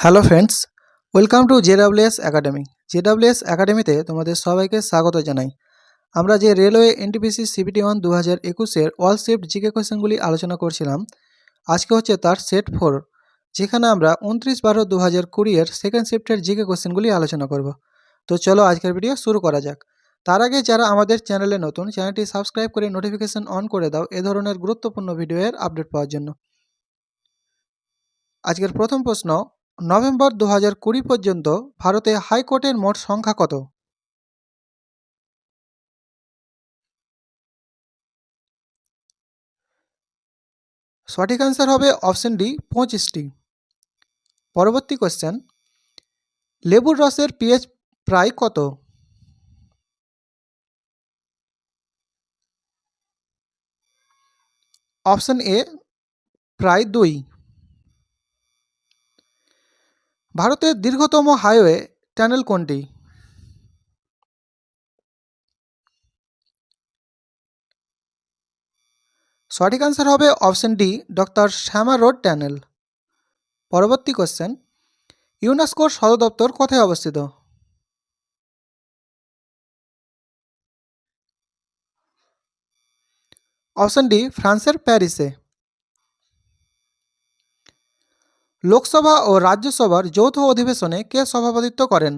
Hello friends, welcome to JWS academy. JWS একাডেমিতে তোমাদের সবাইকে স্বাগত জানাই। আমরা যে রেলওয়ে এনটিপিসি সিপিটি 1 2021-এর অল শিফট জিকে কোয়েশ্চেনগুলি আলোচনা করছিলাম, আজকে হচ্ছে তার সেট 4, যেখানে আমরা 29/12/2020-এর সেকেন্ড শিফটের জিকে কোয়েশ্চেনগুলি আলোচনা করব। তো চলো আজকের ভিডিও শুরু করা যাক। তার আগে যারা আমাদের চ্যানেলে নতুন, চ্যানেলটি সাবস্ক্রাইব করে নোটিফিকেশন অন করে দাও এ ধরনের গুরুত্বপূর্ণ ভিডিওর আপডেট পাওয়ার জন্য। আজকের প্রথম প্রশ্ন, নভেম্বর 2020 পর্যন্ত ভারতে হাইকোর্টের মোট সংখ্যা কত? সঠিক অ্যান্সার হবে অপশন ডি, 25টি। পরবর্তী কোশ্চেন, লেবুর রসের পিএইচ প্রায় কত? অপশন এ, প্রায় 2। ভারতের দীর্ঘতম হাইওয়ে টানেল কোনটি? সঠিক অ্যান্সার হবে অপশন ডি, ডক্টর শ্যামা রোড টানেল। পরবর্তী কোশ্চেন, ইউনেস্কোর সদর দপ্তর কোথায় অবস্থিত? অপশন ডি, ফ্রান্সের প্যারিসে। লোকসভা ও রাজ্যসভার যৌথ অধিবেশনে কে সভাপতিত্ব করেন?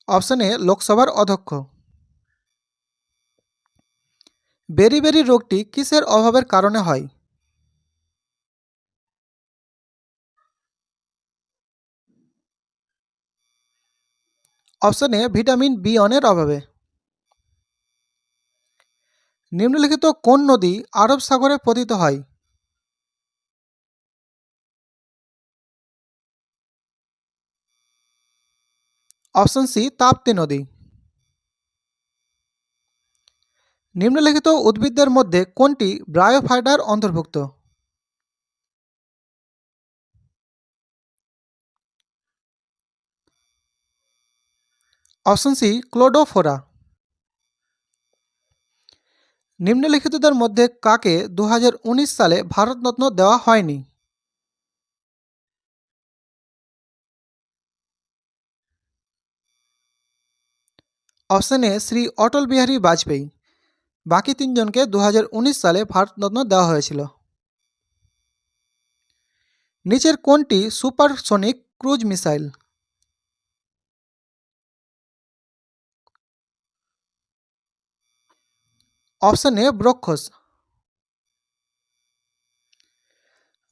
অপশন এ, লোকসভার অধ্যক্ষ। বেরি রোগটি কিসের অভাবের কারণে হয়? অপশন এ, ভিটামিন বি1-এর অভাবে। নিম্নলিখিত কোন নদী আরব সাগরে পতিত হয়? অপশন সি, তাপ্তি নদী। নিম্নলিখিত উদ্ভিদদের মধ্যে কোনটি ব্রায়োফাইটার অন্তর্ভুক্ত? Option C, ক্লোডোফোরা। নিম্নলিখিতদের মধ্যে কাকে 2019 সালে ভারতরত্ন দেওয়া হয়নি? Option A, Shri Atal Bihari Vajpayee. বাকি তিনজনকে 2019 সালে ভারতরত্ন দেওয়া হয়েছিল। নিচের কোনটি supersonic cruise missile? Option A, BrahMos.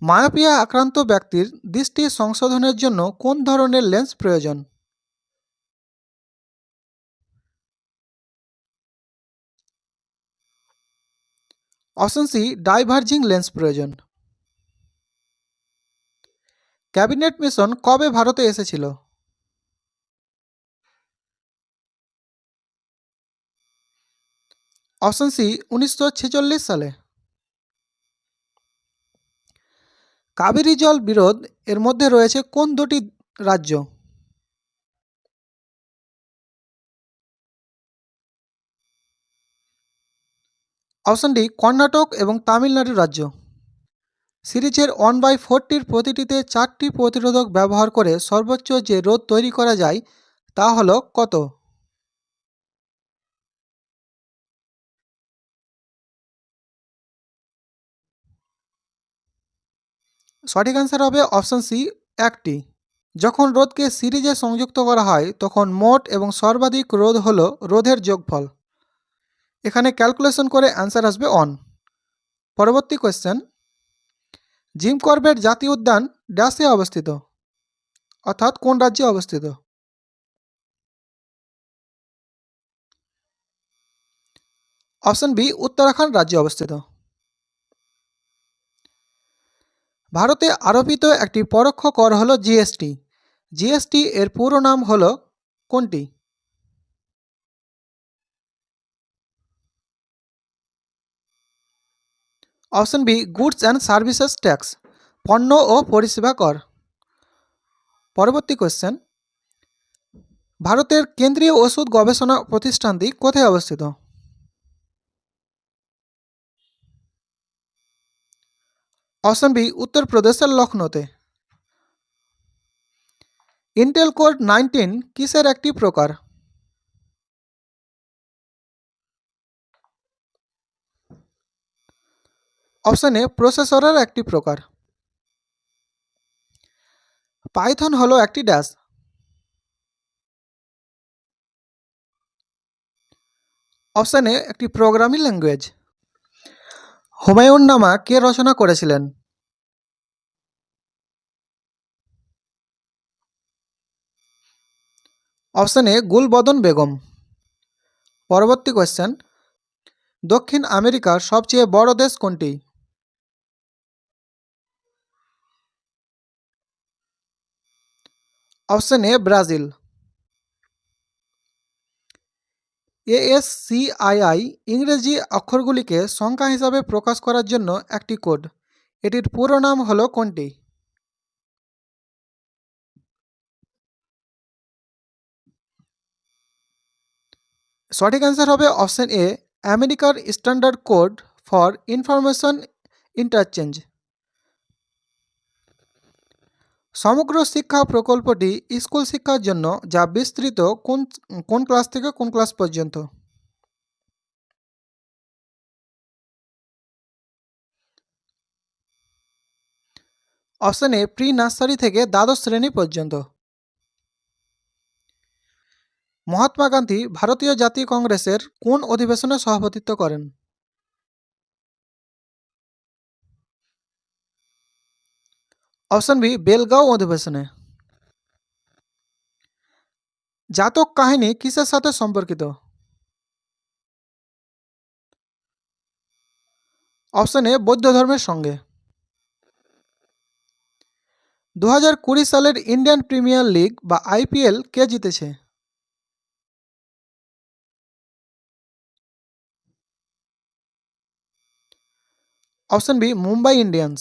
Myopia আক্রান্ত ব্যক্তির দৃষ্টি সংশোধনের জন্য কোন ধরনের লেন্স প্রয়োজন? অপশন সি, ডাইভার্জিং লেন্স প্রয়োজন। ক্যাবিনেট মিশন কবে ভারতে এসেছিল? অপশন সি, 1946 সালে। কাবেরী জল বিরোধ এর মধ্যে রয়েছে কোন দুটি রাজ্য? অপশন ডি, কর্ণাটক এবং তামিলনাড়ু রাজ্য। সিরিজের 1/4-টির প্রতিটিতে 4টি প্রতিরোধক ব্যবহার করে সর্বোচ্চ যে রোধ তৈরি করা যায় তা হল কত? সঠিক অ্যান্সার হবে অপশন সি, 1টি। যখন রোধকে সিরিজে সংযুক্ত করা হয় তখন মোট এবং সর্বাধিক রোধ হল রোধের যোগফল। এখানে ক্যালকুলেশন করে অ্যান্সার আসবে 1। পরবর্তী কোয়েশ্চেন, জিম করবেট জাতীয় উদ্যান ড্যাশে অবস্থিত, অর্থাৎ কোন রাজ্যে অবস্থিত? অপশন বি, উত্তরাখণ্ড রাজ্যে অবস্থিত। ভারতে আরোপিত একটি পরোক্ষ কর হল জিএসটি। জিএসটি এর পুরো নাম হল কোনটি? Option B, goods and services tax, পণ্য ও পরিষেবা কর। পরবর্তী কোয়েশ্চেন, ভারতের কেন্দ্রীয় ওষুধ গবেষণা প্রতিষ্ঠানটি কোথায় অবস্থিত? অপশন বি উত্তরপ্রদেশের লখনৌতে। ইন্টেল কোর 19 কিসের একটি প্রকার? অপশন এ প্রসেসরের একটি প্রকার। পাইথন হলো একটি ড্যাশ। অপশন এ একটি প্রোগ্রামিং ল্যাঙ্গুয়েজ। হুমায়ুন নামা কে রচনা করেছিলেন? Option A Gulbadan Begum. পরবর্তী কোয়েশ্চেন, দক্ষিণ আমেরিকার সবচেয়ে বড় দেশ কোনটি? Option A Brazil. ASCII ইংরেজি অক্ষরগুলিকে সংখ্যা হিসাবে প্রকাশ করার জন্য একটি কোড। এটির পুরো নাম হলো কোনটি? সঠিক অ্যান্সার হবে অপশন এ আমেরিকার standard code for information interchange. সমগ্র শিক্ষা প্রকল্পটি স্কুল শিক্ষার জন্য, যা বিস্তৃত কোন কোন ক্লাস থেকে কোন ক্লাস পর্যন্ত? অপশন এ প্রি নার্সারি থেকে দ্বাদশ শ্রেণী পর্যন্ত। মহাত্মা গান্ধী ভারতীয় জাতীয় কংগ্রেসের কোন অধিবেশনে সভাপতিত্ব করেন? অপশন বি বেলগাঁও অধিবেশনে। জাতক কাহিনী কিসের সাথে সম্পর্কিত? অপশন এ বৌদ্ধ ধর্মের সঙ্গে। 2020 সালের ইন্ডিয়ান প্রিমিয়ার লিগ বা IPL কে জিতেছে? Option B Mumbai Indians.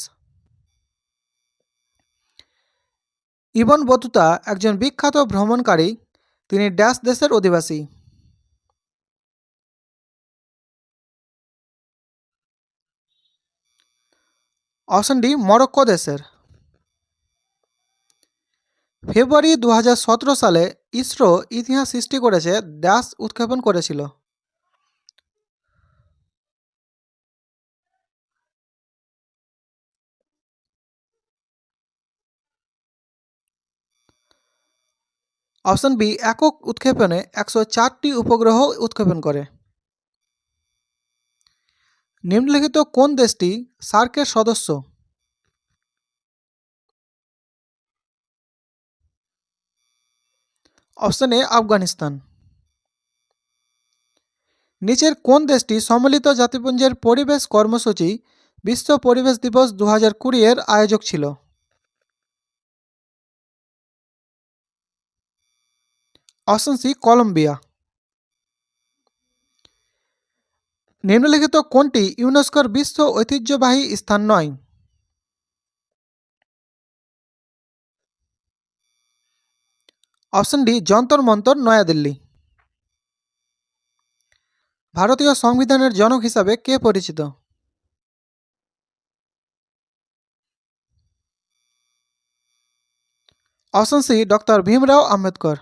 Ibn Battuta একজন বিখ্যাত ভ্রমণকারী, তিনি ড্যাশ দেশের অধিবাসী? অপশন ডি মরক্কো দেশের। ফেব্রুয়ারি 2017 সালে ইসরো ইতিহাস সৃষ্টি করেছে ড্যাশ উৎক্ষেপণ করেছিল? অপশন বি একক উৎক্ষেপণে 104টি উপগ্রহ উৎক্ষেপণ করে। নিম্নলিখিত কোন দেশটি সার্কের সদস্য? Option A Afghanistan. নিচের কোন দেশটি সম্মিলিত জাতিপুঞ্জের পরিবেশ কর্মসূচি বিশ্ব পরিবেশ দিবস 2020 এর আয়োজক ছিল? Option C Colombia. নিম্নলিখিত কোনটি ইউনেস্কোর বিশ্ব ঐতিহ্যবাহী স্থান নয়? Option D Jantar Mantar, New Delhi. ভারতীয় সংবিধানের জনক হিসাবে কে পরিচিত? Option C doctor Bhimrao Ambedkar.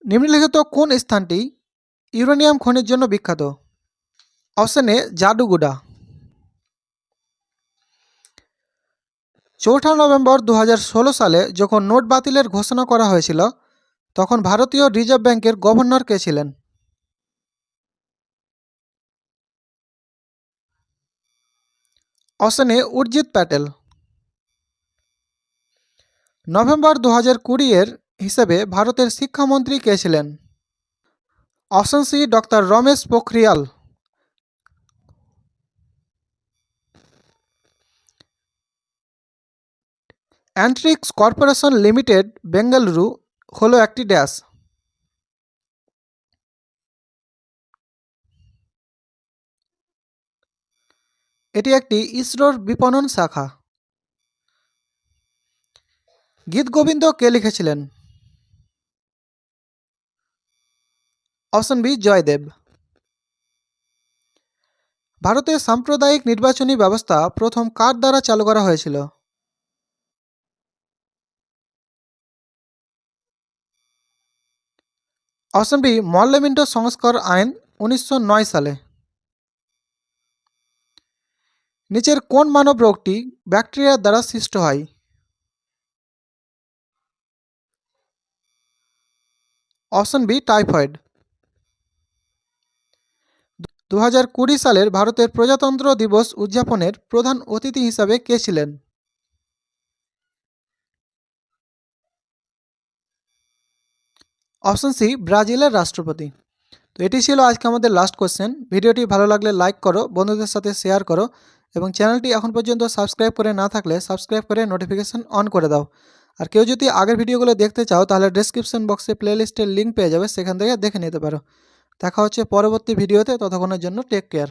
নিম্নলিখিত কোন স্থানটি ইউরেনিয়াম খনির জন্য বিখ্যাত? Option A জাদুগুডা। 4 নভেম্বর 2016 সালে যখন নোট বাতিলের ঘোষণা করা হয়েছিল, তখন ভারতীয় রিজার্ভ ব্যাংকের গভর্নর কে ছিলেন? Option A Urjit Patel. November 2020 এর হিসেবে ভারতের শিক্ষামন্ত্রী কে ছিলেন? Option C doctor Ramesh Pokhriyal. Antrix corporation limited Bengaluru হলো একটি ড্যাশ। এটি একটি ইসরোর বিপণন শাখা। গীতগোবিন্দ কে লিখেছিলেন? Option B Jayadeva. ভারতে সাম্প্রদায়িক নির্বাচনী ব্যবস্থা প্রথম কার দ্বারা চালু করা হয়েছিল? অপশন বি মল্লমিন্ট সংস্কার আইন 1909 সালে। নিচের কোন মানব রোগটি ব্যাকটেরিয়ার দ্বারা সৃষ্ট হয়? Option B typhoid. 2020 সালের ভারতের প্রজাতন্ত্র দিবস উদযাপনের প্রধান অতিথি হিসাবে কে ছিলেন? অপশন সি ব্রাজিলের রাষ্ট্রপতি। তো এটি ছিল আজকে আমাদের লাস্ট কোশ্চেন। ভিডিওটি ভালো লাগলে লাইক করো, বন্ধুদের সাথে শেয়ার করো এবং চ্যানেলটি এখন পর্যন্ত সাবস্ক্রাইব করে না থাকলে সাবস্ক্রাইব করে নোটিফিকেশন অন করে দাও। আর কেউ যদি আগের ভিডিওগুলো দেখতে চাও তাহলে ডেসক্রিপশন বক্সে প্লেলিস্টের লিঙ্ক পেয়ে যাবে, সেখান থেকে দেখে নিতে পারো। দেখা হচ্ছে পরবর্তী ভিডিওতে, ততক্ষণের জন্য টেক কেয়ার।